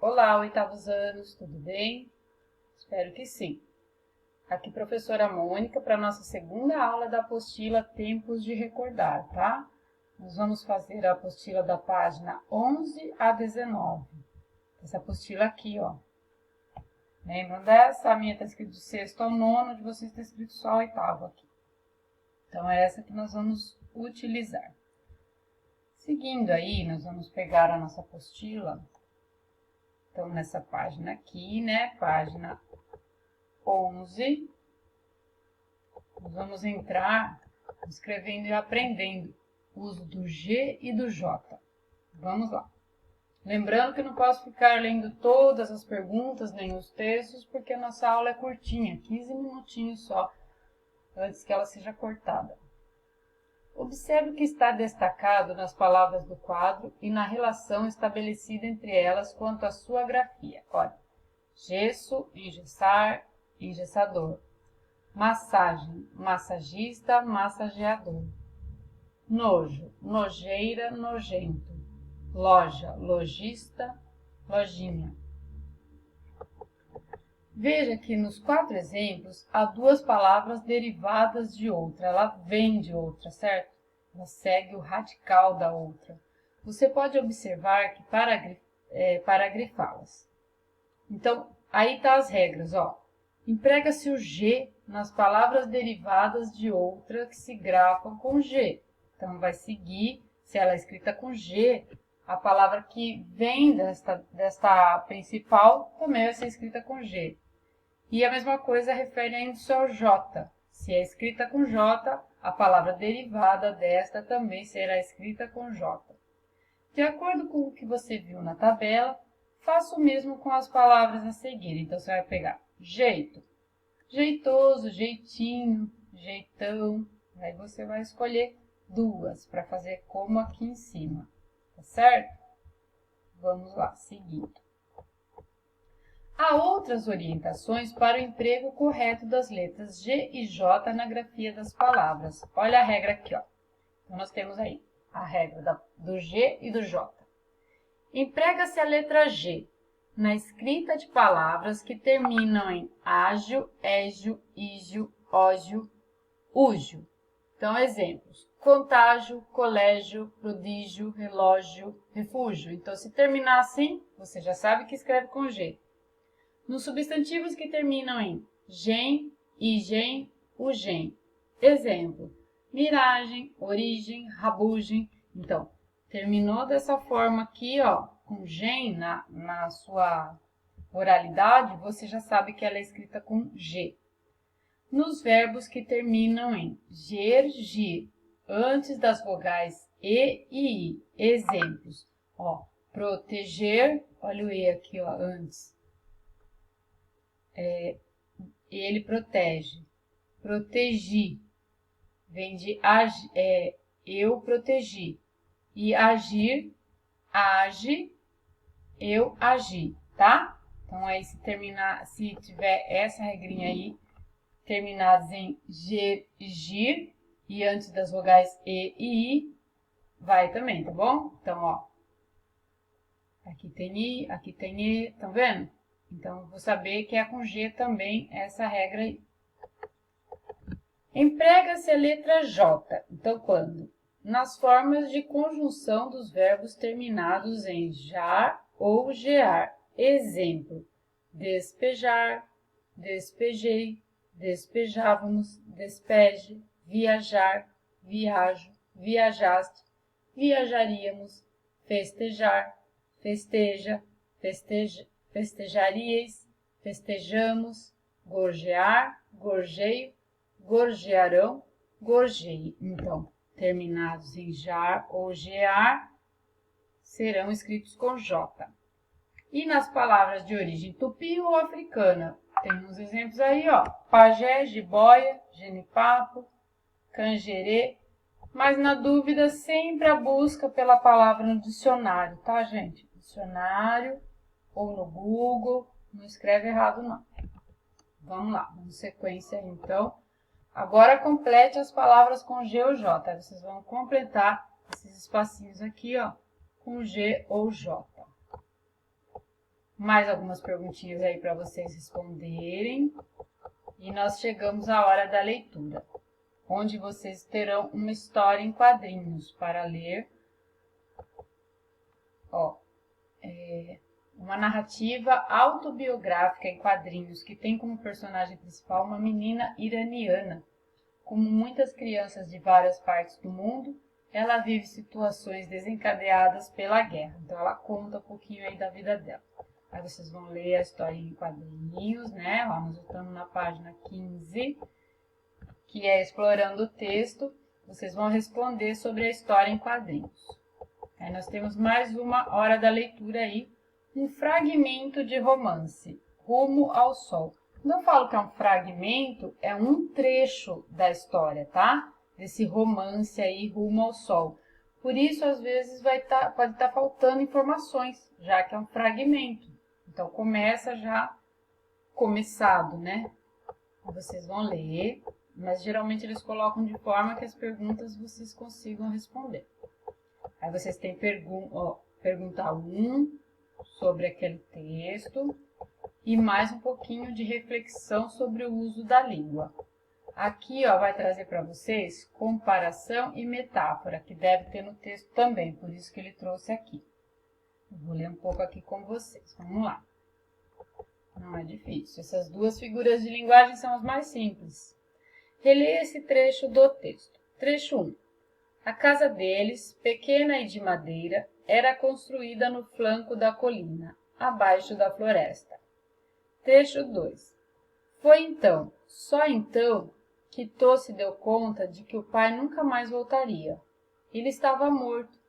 Olá, oitavos anos, tudo bem? Espero que sim. Aqui professora Mônica para a nossa segunda aula da apostila Tempos de Recordar, tá? Nós vamos fazer a apostila da página 11 a 19. Essa apostila aqui, ó. Lembram dessa? A minha está escrito de sexto ao nono, de vocês está escrito só oitavo aqui. Então, é essa que nós vamos utilizar. Seguindo aí, nós vamos pegar a nossa apostila. Então, nessa página aqui, né, página 11, nós vamos entrar escrevendo e aprendendo o uso do G e do J. Vamos lá. Lembrando que não posso ficar lendo todas as perguntas, nem os textos, porque a nossa aula é curtinha, 15 minutinhos só, antes que ela seja cortada. Observe o que está destacado nas palavras do quadro e na relação estabelecida entre elas quanto à sua grafia. Olha, gesso, engessar, engessador. Massagem, massagista, massageador. Nojo, nojeira, nojento. Loja, lojista, lojinha. Veja que nos 4 exemplos há 2 palavras derivadas de outra, ela vem de outra, certo? Ela segue o radical da outra. Você pode observar que para grifá-las. Então, aí tá as regras, ó. Emprega-se o G nas palavras derivadas de outra que se grafam com G. Então, vai seguir, se ela é escrita com G, a palavra que vem desta principal também vai ser escrita com G. E a mesma coisa refere-se ao J. Se é escrita com J, a palavra derivada desta também será escrita com J. De acordo com o que você viu na tabela, faça o mesmo com as palavras a seguir. Então, você vai pegar jeito, jeitoso, jeitinho, jeitão. Aí você vai escolher 2 para fazer como aqui em cima. Tá certo? Vamos lá, seguindo. Há outras orientações para o emprego correto das letras G e J na grafia das palavras. Olha a regra aqui, ó. Então, nós temos aí a regra do G e do J. Emprega-se a letra G na escrita de palavras que terminam em ágio, égio, ígio, ógio, úgio. Então, exemplos. Contágio, colégio, prodígio, relógio, refúgio. Então, se terminar assim, você já sabe que escreve com G. Nos substantivos que terminam em gen, igen, ugen. Exemplo, miragem, origem, rabugem. Então, terminou dessa forma aqui, ó, com gen na sua oralidade, você já sabe que ela é escrita com G. Nos verbos que terminam em ger, gir, antes das vogais E e I. Exemplos, ó, proteger, olha o E aqui, ó, antes. Ele protege. Protegi, vem de eu protegi. E agir, age, eu agi, tá? Então, aí se tiver essa regrinha aí, terminados em ger e gir, e antes das vogais E e I, vai também, tá bom? Então, ó, aqui tem I, aqui tem E, estão vendo? Então, vou saber que é com G também essa regra aí. Emprega-se a letra J. Então, quando? Nas formas de conjunção dos verbos terminados em jar ou gear. Exemplo, despejar, despejei, despejávamos, despeje, viajar, viajo, viajaste, viajaríamos, festejar, festeja, festejaríeis, festejamos, gorjear, gorjeio, gorjearão, gorjeie. Então, terminados em jar ou gear, serão escritos com J. E nas palavras de origem tupi ou africana, tem uns exemplos aí, ó. Pajé, jiboia, genipapo, canjerê. Mas na dúvida, sempre a busca pela palavra no dicionário, tá, gente? Dicionário ou no Google, não escreve errado, não. Vamos lá, vamos sequência aí, então. Agora, complete as palavras com G ou J. Aí vocês vão completar esses espacinhos aqui, ó, com G ou J. Mais algumas perguntinhas aí para vocês responderem. E nós chegamos à hora da leitura, onde vocês terão uma história em quadrinhos para ler. Uma narrativa autobiográfica em quadrinhos que tem como personagem principal uma menina iraniana. Como muitas crianças de várias partes do mundo, ela vive situações desencadeadas pela guerra. Então, ela conta um pouquinho aí da vida dela. Aí vocês vão ler a história em quadrinhos, né? Ó, nós estamos na página 15, que é explorando o texto. Vocês vão responder sobre a história em quadrinhos. Aí nós temos mais uma hora da leitura aí, um fragmento de romance, Rumo ao Sol. Quando eu falo que é um fragmento, é um trecho da história, tá? Desse romance aí, Rumo ao Sol. Por isso, às vezes, pode estar faltando informações, já que é um fragmento. Então, começa já começado, né? Vocês vão ler, mas geralmente eles colocam de forma que as perguntas vocês consigam responder. Aí vocês têm pergunta 1 sobre aquele texto e mais um pouquinho de reflexão sobre o uso da língua. Aqui, vai trazer para vocês comparação e metáfora, que deve ter no texto também, por isso que ele trouxe aqui. Eu vou ler um pouco aqui com vocês. Vamos lá. Não é difícil. Essas duas figuras de linguagem são as mais simples. Releia esse trecho do texto. Trecho 1. A casa deles, pequena e de madeira, era construída no flanco da colina, abaixo da floresta. Trecho 2. Foi então, só então, que Tô se deu conta de que o pai nunca mais voltaria. Ele estava morto.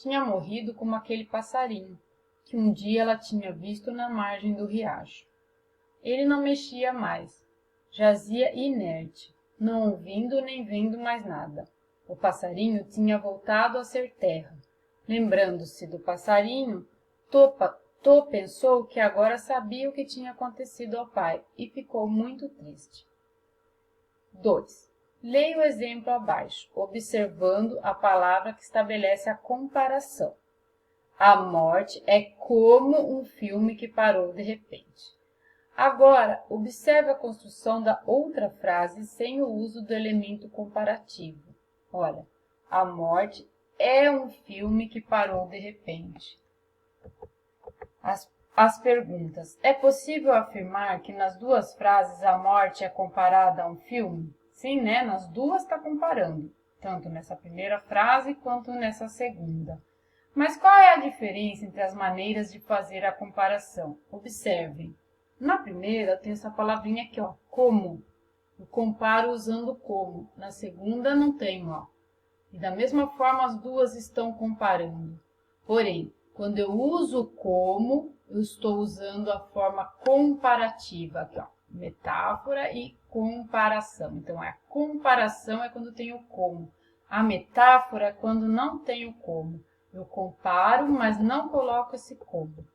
Tinha morrido como aquele passarinho, que um dia ela tinha visto na margem do riacho. Ele não mexia mais. Jazia inerte, não ouvindo nem vendo mais nada. O passarinho tinha voltado a ser terra. Lembrando-se do passarinho, Tô pensou que agora sabia o que tinha acontecido ao pai e ficou muito triste. 2. Leia o exemplo abaixo, observando a palavra que estabelece a comparação. A morte é como um filme que parou de repente. Agora, observe a construção da outra frase sem o uso do elemento comparativo. Olha, a morte é um filme que parou de repente. As perguntas. É possível afirmar que nas duas frases a morte é comparada a um filme? Sim, né? Nas duas está comparando, tanto nessa primeira frase quanto nessa segunda. Mas qual é a diferença entre as maneiras de fazer a comparação? Observem. Na primeira tem essa palavrinha aqui, como. Eu comparo usando como. Na segunda não tem, E da mesma forma as duas estão comparando. Porém, quando eu uso como, eu estou usando a forma comparativa. Aqui, metáfora e comparação. Então, a comparação é quando tem o como. A metáfora é quando não tem o como. Eu comparo, mas não coloco esse como.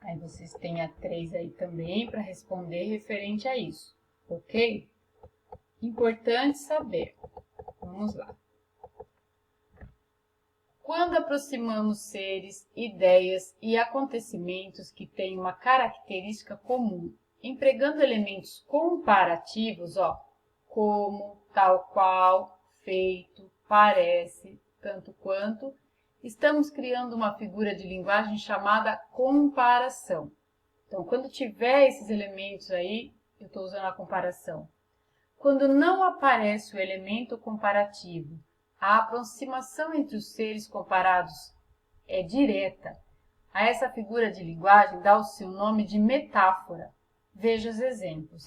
Aí vocês têm a 3 aí também para responder referente a isso, ok? Importante saber. Vamos lá. Quando aproximamos seres, ideias e acontecimentos que têm uma característica comum, empregando elementos comparativos, como, tal qual, feito, parece, tanto quanto, estamos criando uma figura de linguagem chamada comparação. Então, quando tiver esses elementos aí, eu estou usando a comparação. Quando não aparece o elemento comparativo, a aproximação entre os seres comparados é direta. A essa figura de linguagem dá o seu nome de metáfora. Veja os exemplos.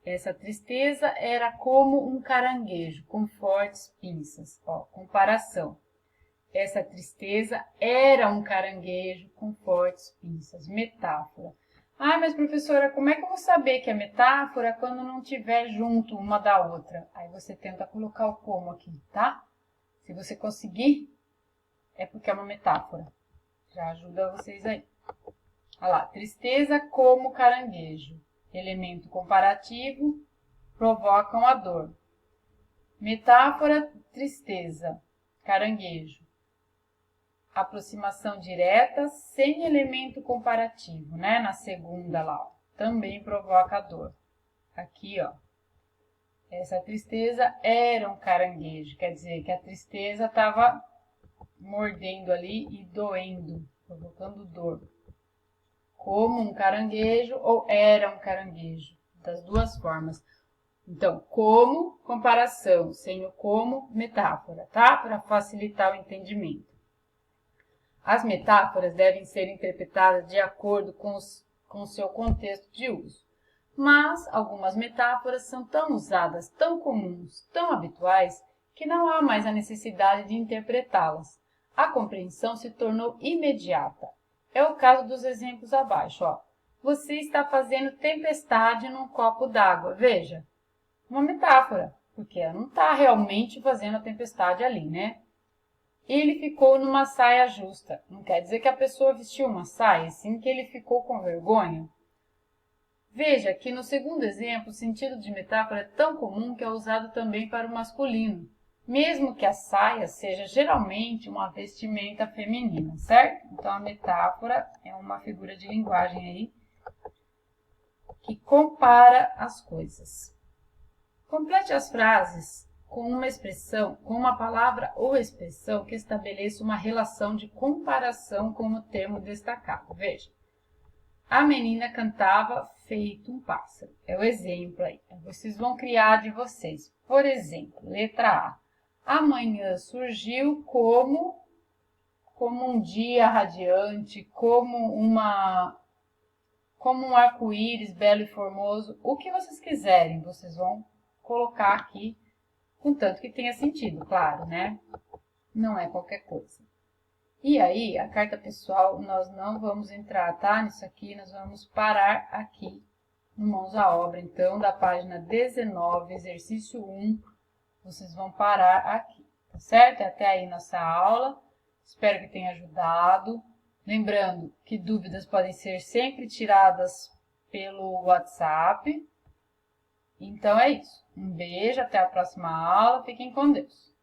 Essa tristeza era como um caranguejo com fortes pinças. Comparação. Essa tristeza era um caranguejo com fortes pinças. Metáfora. Mas professora, como é que eu vou saber que é metáfora quando não estiver junto uma da outra? Aí você tenta colocar o como aqui, tá? Se você conseguir, é porque é uma metáfora. Já ajuda vocês aí. Olha lá, tristeza como caranguejo. Elemento comparativo, provocam a dor. Metáfora, tristeza, caranguejo. aproximação direta sem elemento comparativo, né? Na segunda lá, ó, também provoca dor. Aqui, ó, essa tristeza era um caranguejo, quer dizer que a tristeza estava mordendo ali e doendo, provocando dor. Como um caranguejo ou era um caranguejo, das duas formas. Então, como, comparação, sem o como, metáfora, tá? Para facilitar o entendimento. As metáforas devem ser interpretadas de acordo com o seu contexto de uso. Mas algumas metáforas são tão usadas, tão comuns, tão habituais, que não há mais a necessidade de interpretá-las. A compreensão se tornou imediata. É o caso dos exemplos abaixo, ó. Você está fazendo tempestade num copo d'água. Veja, uma metáfora, porque ela não está realmente fazendo a tempestade ali, né? Ele ficou numa saia justa. Não quer dizer que a pessoa vestiu uma saia, sim que ele ficou com vergonha. Veja que no segundo exemplo, o sentido de metáfora é tão comum que é usado também para o masculino, mesmo que a saia seja geralmente uma vestimenta feminina, certo? Então, a metáfora é uma figura de linguagem aí que compara as coisas. Complete as frases com uma expressão, com uma palavra ou expressão que estabeleça uma relação de comparação com o termo destacado. Veja, a menina cantava feito um pássaro. É o exemplo aí. Vocês vão criar de vocês. Por exemplo, letra A. Amanhã surgiu como um dia radiante, como um arco-íris belo e formoso. O que vocês quiserem, vocês vão colocar aqui, contanto que tenha sentido, claro, né? Não é qualquer coisa. E aí, a carta pessoal, nós não vamos entrar, tá? Nisso aqui, nós vamos parar aqui no Mãos à Obra. Então, da página 19, exercício 1, vocês vão parar aqui, tá certo? Até aí nossa aula. Espero que tenha ajudado. Lembrando que dúvidas podem ser sempre tiradas pelo WhatsApp. Então, é isso. Um beijo, até a próxima aula. Fiquem com Deus.